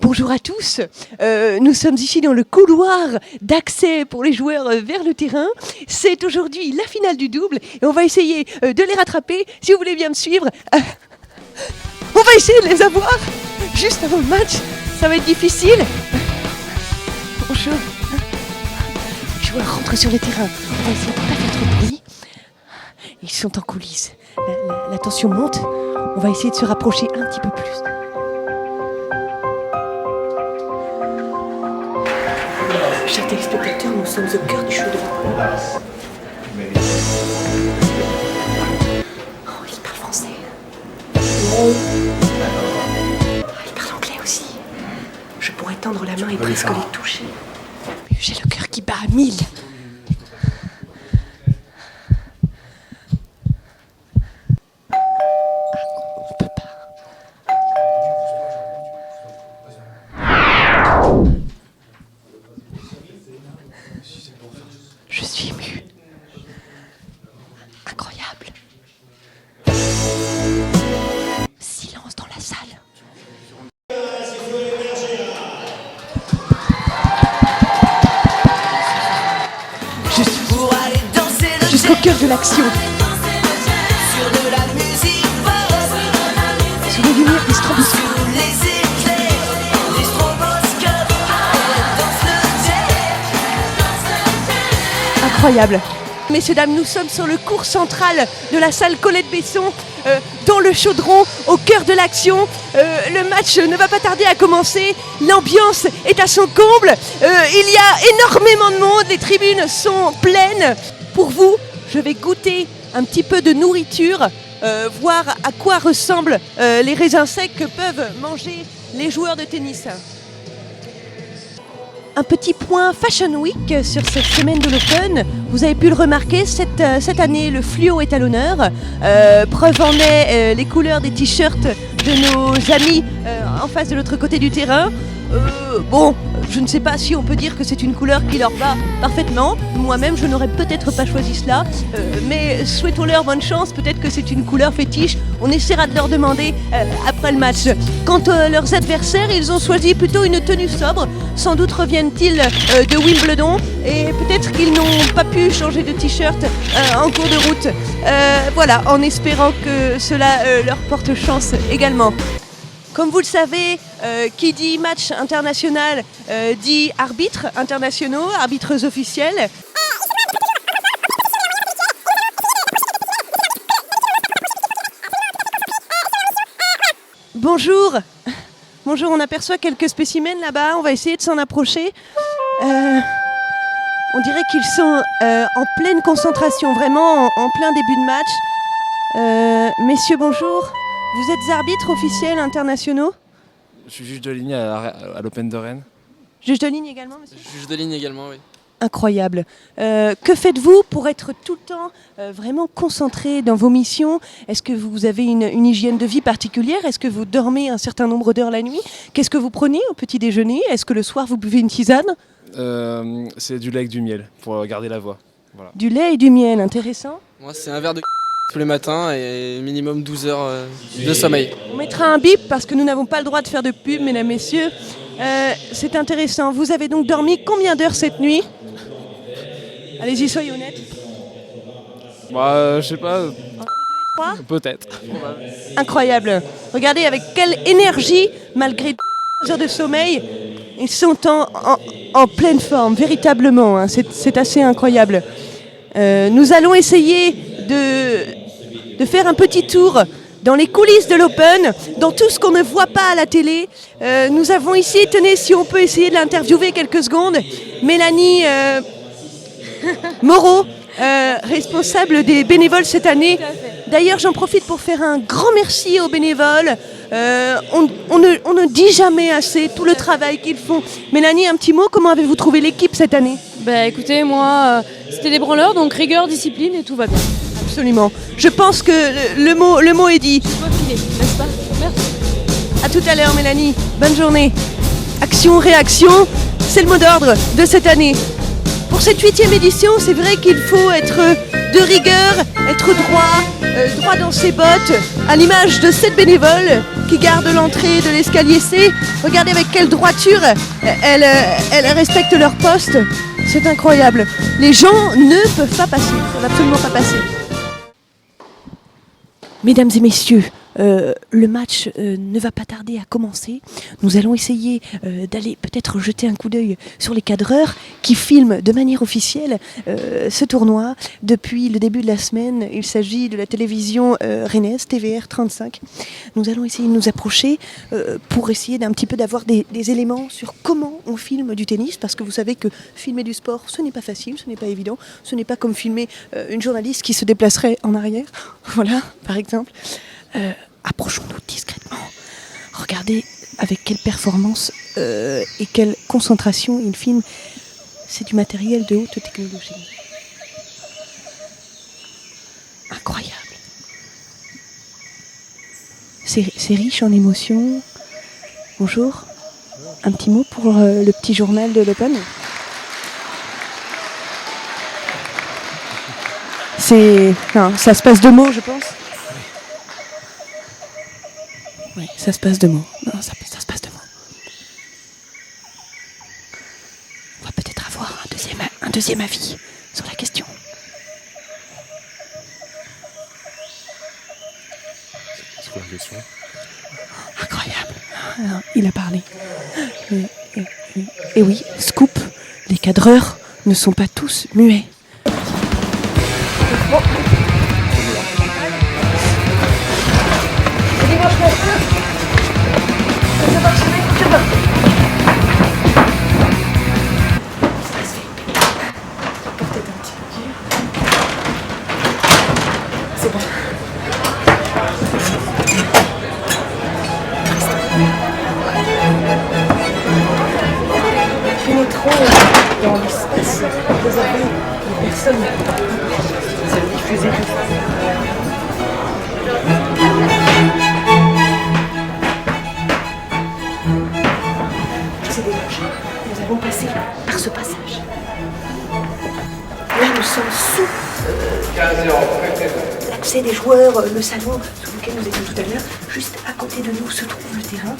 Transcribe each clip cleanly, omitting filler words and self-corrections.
Bonjour à tous, nous sommes ici dans le couloir d'accès pour les joueurs vers le terrain. C'est aujourd'hui la finale du double et on va essayer de les rattraper. Si vous voulez bien me suivre, on va essayer de les avoir juste avant le match. Ça va être difficile. Bonjour. Les joueurs rentrent sur le terrain. On va essayer de ne pas faire trop de bruit. Ils sont en coulisses. La tension monte. On va essayer de se rapprocher un petit peu plus. Chers téléspectateurs, nous sommes au cœur du chaudron. Oh, il parle français. Il parle anglais aussi. Je pourrais tendre la main et presque les toucher. J'ai le cœur qui bat à 1000. On peut pas. Je suis émue. Incroyable. Silence dans la salle. Je suis jusqu'au cœur de l'action. Sous les lumières des stroboscopes. Incroyable. Messieurs, dames, nous sommes sur le cours central de la salle Colette-Besson, dans le chaudron, au cœur de l'action. Le match ne va pas tarder à commencer. L'ambiance est à son comble. Il y a énormément de monde. Les tribunes sont pleines. Pour vous, je vais goûter un petit peu de nourriture, voir à quoi ressemblent les raisins secs que peuvent manger les joueurs de tennis. Un petit point Fashion Week sur cette semaine de l'Open. Vous avez pu le remarquer, cette année, le fluo est à l'honneur. Preuve en est les couleurs des t-shirts de nos amis en face de l'autre côté du terrain. Bon, je ne sais pas si on peut dire que c'est une couleur qui leur va parfaitement. Moi-même, je n'aurais peut-être pas choisi cela. Mais souhaitons-leur bonne chance. Peut-être que c'est une couleur fétiche. On essaiera de leur demander après le match. Quant à leurs adversaires, ils ont choisi plutôt une tenue sobre. Sans doute reviennent-ils de Wimbledon. Et peut-être qu'ils n'ont pas pu changer de t-shirt en cours de route. Voilà, en espérant que cela leur porte chance également. Comme vous le savez, qui dit match international dit arbitres internationaux, arbitres officiels. Bonjour. Bonjour, on aperçoit quelques spécimens là-bas, on va essayer de s'en approcher. On dirait qu'ils sont en pleine concentration, vraiment en plein début de match. Messieurs, bonjour. Vous êtes arbitres officiels internationaux ? Je suis juge de ligne à l'Open de Rennes. Juge de ligne également, monsieur ? Juge de ligne également, oui. Incroyable. Que faites-vous pour être tout le temps vraiment concentré dans vos missions ? Est-ce que vous avez une hygiène de vie particulière ? Est-ce que vous dormez un certain nombre d'heures la nuit ? Qu'est-ce que vous prenez au petit déjeuner ? Est-ce que le soir vous buvez une tisane ? C'est du lait avec du miel pour garder la voix. Voilà. Du lait et du miel, intéressant. Moi, c'est un verre de tous les matins et minimum 12 heures de sommeil. On mettra un bip parce que nous n'avons pas le droit de faire de pub, mesdames, messieurs. C'est intéressant. Vous avez donc dormi combien d'heures cette nuit ? Allez-y, soyez honnêtes. Bah, je sais pas. 3 ? Peut-être. Incroyable. Regardez avec quelle énergie, malgré 2 heures de sommeil, ils sont en pleine forme, véritablement. Hein. C'est assez incroyable. Nous allons essayer de faire un petit tour dans les coulisses de l'Open, dans tout ce qu'on ne voit pas à la télé. Nous avons ici, tenez, si on peut essayer de l'interviewer quelques secondes, Mélanie Moreau, responsable des bénévoles cette année. D'ailleurs, j'en profite pour faire un grand merci aux bénévoles. On ne dit jamais assez tout le travail qu'ils font. Mélanie, un petit mot, comment avez-vous trouvé l'équipe cette année ? Bah écoutez, moi, c'était des branleurs, donc rigueur, discipline et tout va bien. Absolument. Je pense que le mot est dit. Je dois filer, n'est-ce pas ? Merci. À tout à l'heure, Mélanie. Bonne journée. Action, réaction, c'est le mot d'ordre de cette année. Pour cette 8e édition, c'est vrai qu'il faut être de rigueur, être droit dans ses bottes, à l'image de cette bénévole qui garde l'entrée de l'escalier C. Regardez avec quelle droiture elles respectent leur poste. C'est incroyable. Les gens ne peuvent pas passer, ne peuvent absolument pas passer. Mesdames et messieurs, le match ne va pas tarder à commencer. Nous allons essayer d'aller peut-être jeter un coup d'œil sur les cadreurs qui filment de manière officielle ce tournoi depuis le début de la semaine. Il s'agit de la télévision rennaise, TVR 35. Nous allons essayer de nous approcher pour essayer d'un petit peu d'avoir des éléments sur comment on filme du tennis, parce que vous savez que filmer du sport, ce n'est pas facile, ce n'est pas évident. Ce n'est pas comme filmer une journaliste qui se déplacerait en arrière, voilà, par exemple. Approchons-nous discrètement. Regardez avec quelle performance et quelle concentration il filme. C'est du matériel de haute technologie. Incroyable. C'est riche en émotions. Bonjour. Un petit mot pour le petit journal de l'Open. Non, ça se passe de mots, je pense. Oui, ça se passe de mots. Non, ça se passe de mots. On va peut-être avoir un deuxième avis sur la question. C'est quoi la question ? Incroyable. Alors, il a parlé. Et oui, scoop, les cadreurs ne sont pas tous muets. C'est bon. Pénétrons dans l'espace réservé aux personnes diffusées. C'est dégagé. Nous avons passé par ce passage. Là, nous sommes sous l'accès des joueurs, le salon sous lequel nous étions tout à l'heure. Juste à côté de nous se trouve le terrain.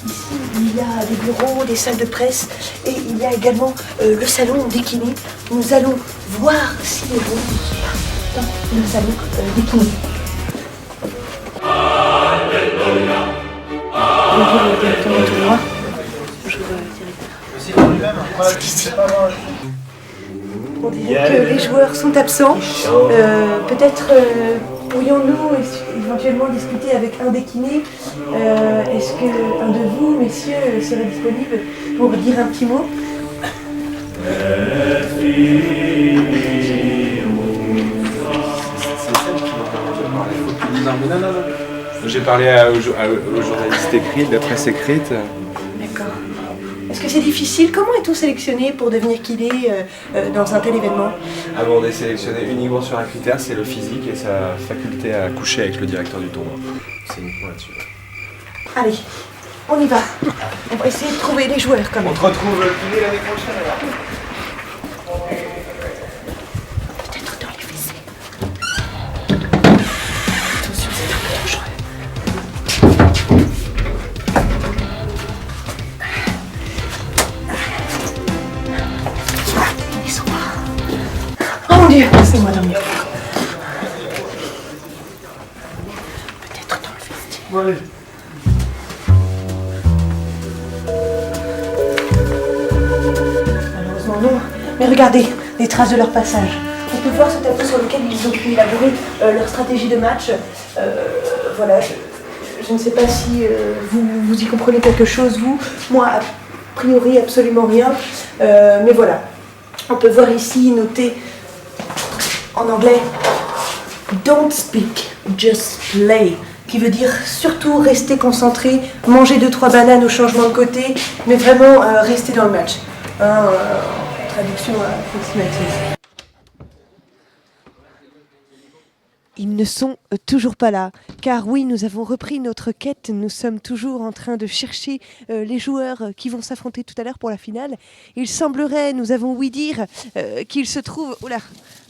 Ici, il y a des bureaux, des salles de presse et il y a également le salon des kinés. Nous allons voir si les joueurs sont dans le salon des kinés. Bonjour, directeur du tournoi. Bonjour, directeur. C'est ici. On dirait que les joueurs sont absents. Peut-être pourrions-nous éventuellement discuter avec un des kinés. Est-ce qu'un de vous, messieurs, serait disponible pour dire un petit mot ? Non. J'ai parlé aux journalistes écrits, de la presse écrite. D'accord. Est-ce que c'est difficile ? Comment est-on sélectionné pour devenir kiné dans un tel événement ? Ah bon, on est sélectionné uniquement sur un critère, c'est le physique et sa faculté à coucher avec le directeur du tournoi. C'est uniquement là-dessus. Allez, on y va. On va essayer de trouver les joueurs quand même. On te retrouve kiné l'année prochaine alors. Peut-être dans les WC. Attention, c'est un peu dangereux. Laissons-moi. Oh mon Dieu, laissez-moi dormir. Peut-être dans le vestiaire. Bon, allez. Malheureusement non, mais regardez les traces de leur passage. On peut voir ce tableau sur lequel ils ont pu élaborer leur stratégie de match. Voilà, je ne sais pas si vous y comprenez quelque chose, vous. Moi, a priori, absolument rien. Mais voilà, on peut voir ici noter En anglais, don't speak, just play, qui veut dire surtout rester concentré, manger 2-3 bananes au changement de côté, mais vraiment rester dans le match. Traduction approximative. Ils ne sont toujours pas là, car oui, nous avons repris notre quête, nous sommes toujours en train de chercher les joueurs qui vont s'affronter tout à l'heure pour la finale. Il semblerait, nous avons ouï dire, qu'ils se trouvent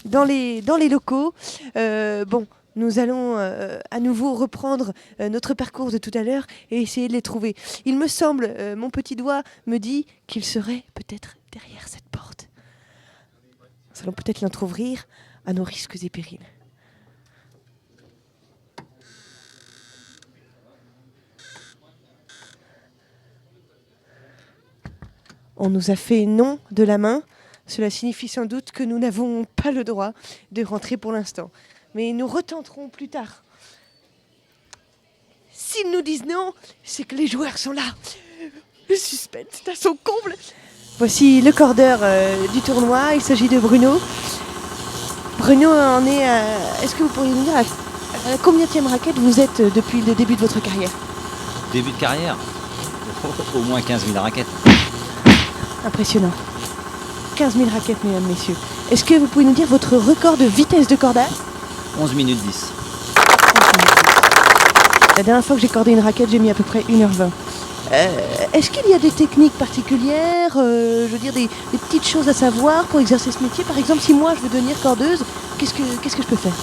dans les locaux. Bon, nous allons à nouveau reprendre notre parcours de tout à l'heure et essayer de les trouver. Il me semble, mon petit doigt me dit qu'ils seraient peut-être derrière cette porte. Nous allons peut-être l'entrouvrir à nos risques et périls. On nous a fait non de la main. Cela signifie sans doute que nous n'avons pas le droit de rentrer pour l'instant. Mais nous retenterons plus tard. S'ils nous disent non, c'est que les joueurs sont là. Le suspense est à son comble. Voici le cordeur du tournoi. Il s'agit de Bruno. Bruno en est... Est-ce que vous pourriez nous dire à combienième raquette vous êtes depuis le début de votre carrière? Début de carrière, au moins 15 000 raquettes. Impressionnant. 15 000 raquettes, mesdames, messieurs. Est-ce que vous pouvez nous dire votre record de vitesse de cordage? 11 minutes 10. La dernière fois que j'ai cordé une raquette, j'ai mis à peu près 1h20. Est-ce qu'il y a des techniques particulières, je veux dire des petites choses à savoir pour exercer ce métier? Par exemple, si moi je veux devenir cordeuse, qu'est-ce que je peux faire?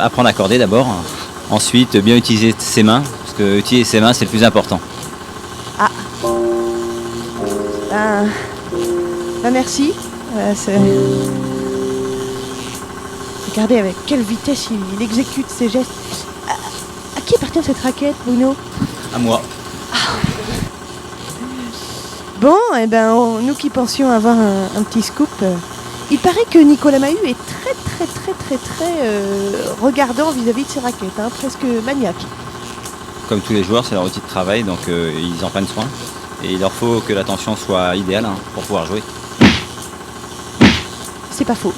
Apprendre à corder d'abord. Ensuite, bien utiliser ses mains, parce que utiliser ses mains, c'est le plus important. Ah. Merci. Regardez avec quelle vitesse il exécute ses gestes. À qui appartient cette raquette, Bruno? À moi. Bon, eh ben, nous qui pensions avoir un petit scoop, il paraît que Nicolas Mahut est très regardant vis-à-vis de ses raquettes, hein, presque maniaque. Comme tous les joueurs, c'est leur outil de travail, donc ils en prennent soin. Et il leur faut que l'attention soit idéale pour pouvoir jouer. C'est pas faux.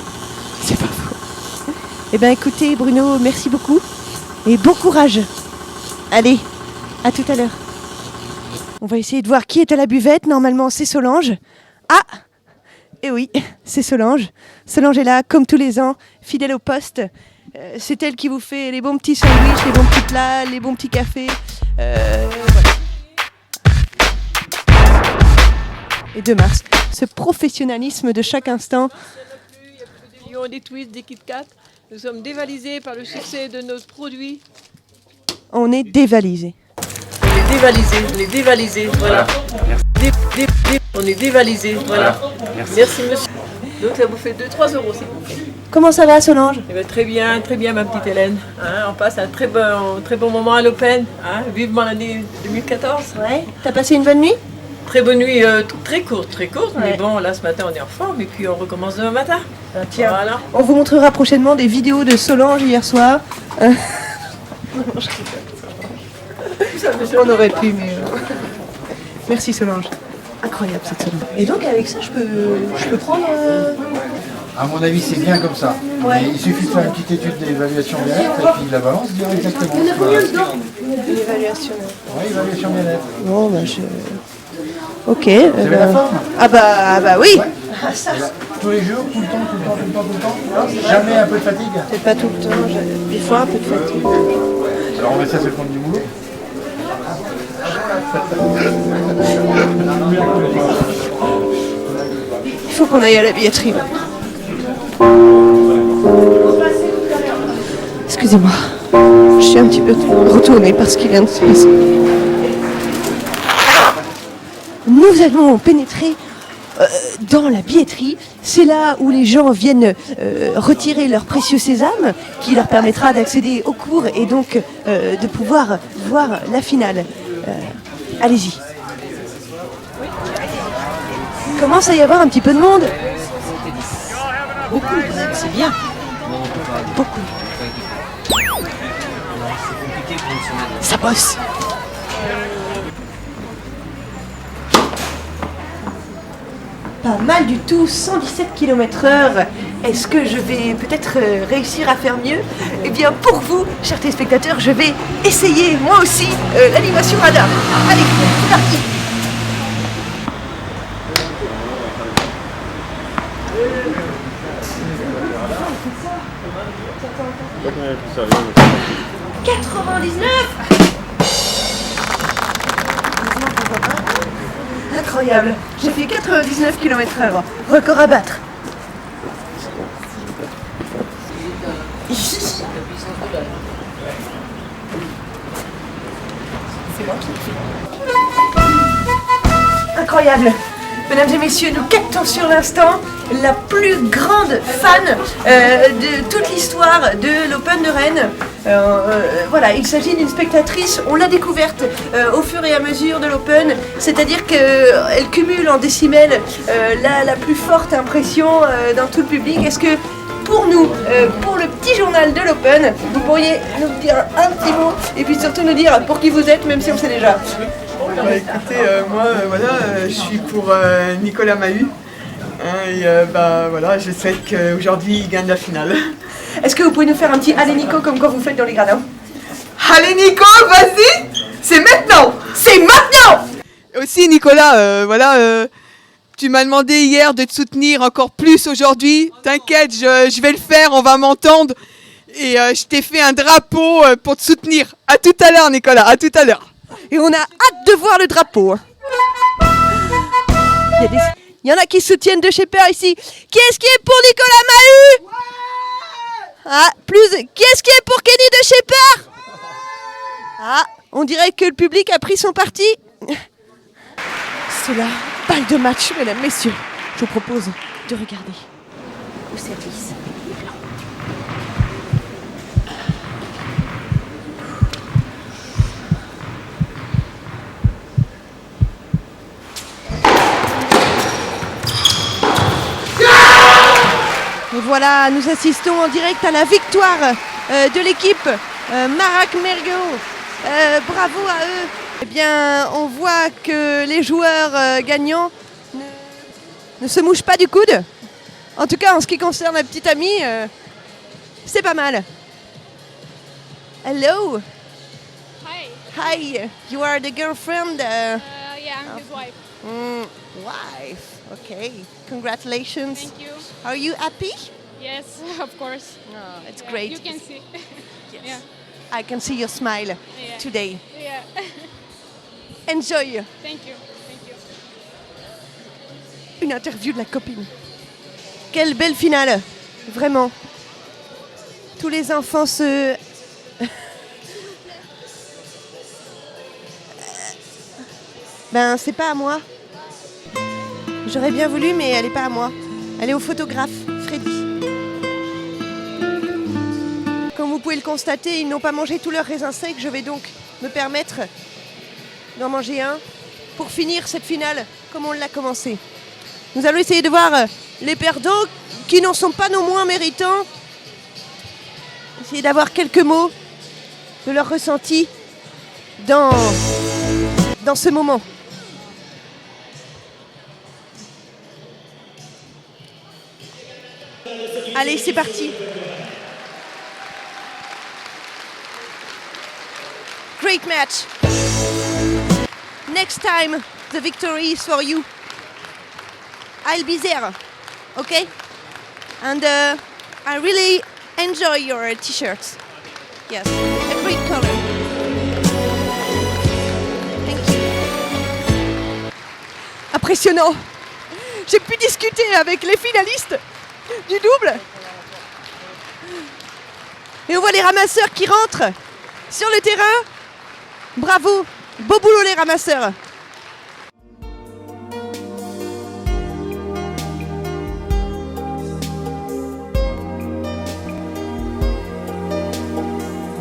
C'est pas faux. Eh bien écoutez Bruno, merci beaucoup. Et bon courage. Allez, à tout à l'heure. On va essayer de voir qui est à la buvette. Normalement c'est Solange. Ah! Eh oui, c'est Solange. Solange est là, comme tous les ans, fidèle au poste. C'est elle qui vous fait les bons petits sandwichs, les bons petits plats, les bons petits cafés. Voilà. Et 2 mars, ce professionnalisme de chaque instant. Il y a plus des lions, des twists, des Kit Kat. Nous sommes dévalisés par le succès de nos produits. On est dévalisés. On est dévalisés, voilà. On est dévalisés, voilà. Merci monsieur. Donc ça vous fait 2-3 euros, s'il vous plaît. Comment ça va Solange? Eh bien, très bien ma petite Hélène. Hein, on passe un très bon moment à l'Open. Hein, vivement l'année 2014. Ouais. T'as passé une bonne nuit? Très bonne nuit, très courte, ouais. Mais bon, là ce matin on est en forme et puis on recommence demain matin. Tiens, voilà. On vous montrera prochainement des vidéos de Solange hier soir. On aurait pu, mais... Merci Solange. Incroyable cette Solange. Et donc avec ça, je peux prendre... À mon avis, c'est bien comme ça. Ouais. Mais il suffit de faire une petite étude d'évaluation bien-être et puis la balance dire exactement. Il y en a combien dedans? Une évaluation. Oui, évaluation bien-être. Bon, bah je... Ok. Vous avez la forme? Ah bah oui. Ouais. Tous les jours, tout le temps. Jamais un peu de fatigue. Peut-être pas tout le temps, des fois un peu de fatigue. Alors on met ça sur le compte du boulot. Il faut qu'on aille à la billetterie. Là. Excusez-moi, je suis un petit peu retournée par ce qui vient de se passer. Nous allons pénétrer dans la billetterie. C'est là où les gens viennent retirer leur précieux sésame qui leur permettra d'accéder au cours et donc de pouvoir voir la finale. Allez-y. Il commence à y avoir un petit peu de monde. Beaucoup, c'est bien. Beaucoup. Ça bosse. Pas mal du tout, 117 km/h. Est-ce que je vais peut-être réussir à faire mieux? Eh bien, pour vous, chers téléspectateurs, je vais essayer moi aussi l'animation radar. Allez, c'est parti. Incroyable, j'ai fait 99 km/h, record à battre. Incroyable. Mesdames et messieurs, nous captons sur l'instant la plus grande fan de toute l'histoire de l'Open de Rennes. Voilà, il s'agit d'une spectatrice, on l'a découverte au fur et à mesure de l'Open, c'est-à-dire qu'elle cumule en décimètres la plus forte impression dans tout le public. Est-ce que pour nous, pour le petit journal de l'Open, vous pourriez nous dire un petit mot et puis surtout nous dire pour qui vous êtes, même si on sait déjà. Bah, écoutez, moi, je suis pour Nicolas Mahut. Voilà, je souhaite qu'aujourd'hui il gagne la finale. Est-ce que vous pouvez nous faire un petit allez Nico comme quand vous faites dans les gradins? Allez Nico, vas-y, c'est maintenant. C'est maintenant! Aussi Nicolas, tu m'as demandé hier de te soutenir encore plus aujourd'hui. T'inquiète, je vais le faire, on va m'entendre. Et je t'ai fait un drapeau pour te soutenir. À tout à l'heure Nicolas, à tout à l'heure. Et on a hâte de voir le drapeau. Il y en a qui soutiennent De Schepper ici. Qui est-ce qui est pour Nicolas Mahut? Ah, plus. Qui est-ce qui est pour Kenny De Schepper? Ah, on dirait que le public a pris son parti. C'est la balle de match, mesdames, messieurs. Je vous propose de regarder au service. Et voilà, nous assistons en direct à la victoire de l'équipe Marac Mergo. Bravo à eux. Eh bien, on voit que les joueurs gagnants ne se mouchent pas du coude. En tout cas, en ce qui concerne la petite amie, c'est pas mal. Hello. Hi. Hi. You are the girlfriend. Yeah, I'm his wife. Wife. Okay. Congratulations. Thank you. Are you happy? Yes, of course. Oh, it's Yeah, great. You can see. Yes. Yeah. I can see your smile Yeah. today. Yeah. Enjoy. Thank you. Thank you. Une interview de la copine. Quelle belle finale. Vraiment. Tous les enfants se... Ben, c'est pas à moi. J'aurais bien voulu, mais elle est pas à moi. Elle est au photographe, Freddy. Comme vous pouvez le constater, ils n'ont pas mangé tous leurs raisins secs. Je vais donc me permettre d'en manger un pour finir cette finale comme on l'a commencé. Nous allons essayer de voir les perdants qui n'en sont pas non moins méritants. Essayer d'avoir quelques mots de leur ressenti dans ce moment. Allez, c'est parti. Great match. Next time, the victory is for you. I'll be there, okay? And I really enjoy your t-shirts. Yes, a great color. Thank you. Impressionnant. J'ai pu discuter avec les finalistes du double. Et on voit les ramasseurs qui rentrent sur le terrain. Bravo, beau boulot les ramasseurs.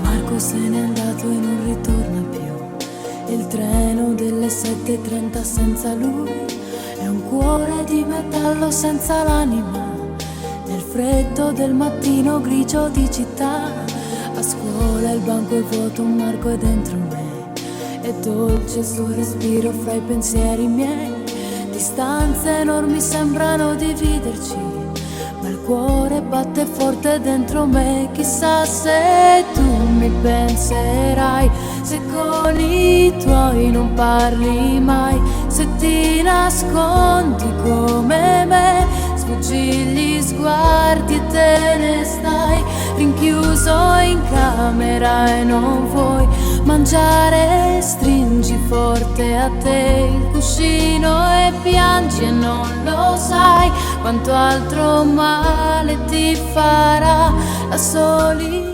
Marco se n'è andato e non ritorna più. Il treno delle 7:30 senza lui è un cuore di metallo senza l'anima. Nel freddo del mattino grigio di città, a scuola il banco è vuoto, un Marco è dentro me. È dolce il suo respiro fra i pensieri miei. Distanze enormi sembrano dividerci, ma il cuore batte forte dentro me. Chissà se tu mi penserai, se con i tuoi non parli mai, se ti nascondi come me, sfuggi gli sguardi e te ne stai rinchiuso in camera e non vuoi mangiare. Stringi forte a te il cuscino e piangi e non lo sai quanto altro male ti farà la solitudine.